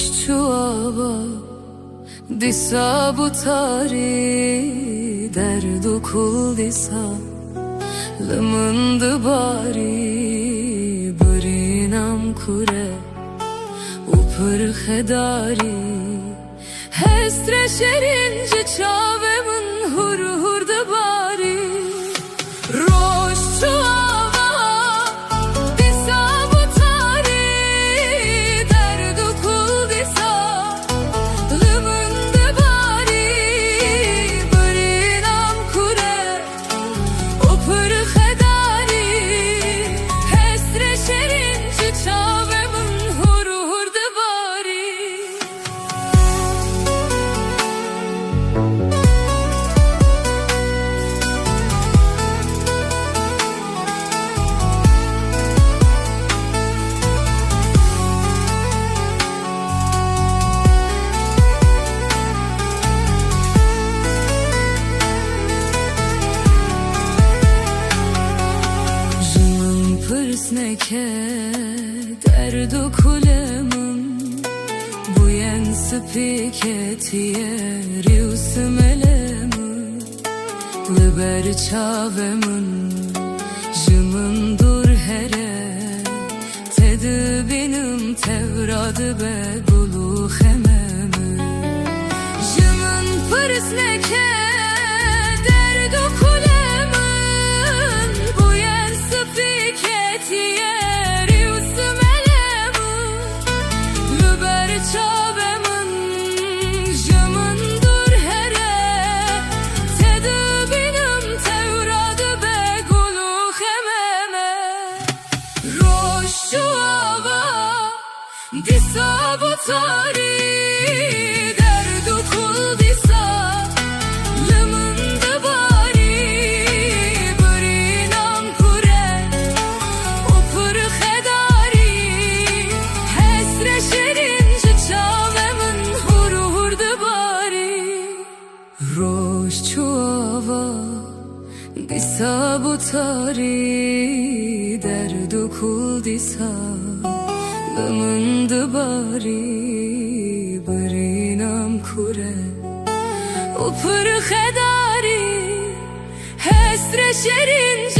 Roșcioava disa butari derdu kul disa lımındı bari brinam kure upır khedari hestre şerinci çavemın hur hurda bari Roșcioava disa butari derdu kul disa lımındı bari brinam kure upır khedari hestre şerinci çavemın hur hurda bari Pırsneke derdu kulemin bu yen spiketiye riusmelemin liber çavemin jımın dur here tedi benim tevradı be gulu hememin jımın pırsneke derdu kulemin bu yen spiketiye riusmelemin liber çavemin jımın dur here tedi benim tevradı be gulu hememe Roșcioava disa butari derdu kul disa lımındı bari brinam kure upır khedari hesre şerinci çavemin hur hurda bari Roșcioava disa butari derdu kul disa lımındı bari brinam kure upır khedari hesre şerinci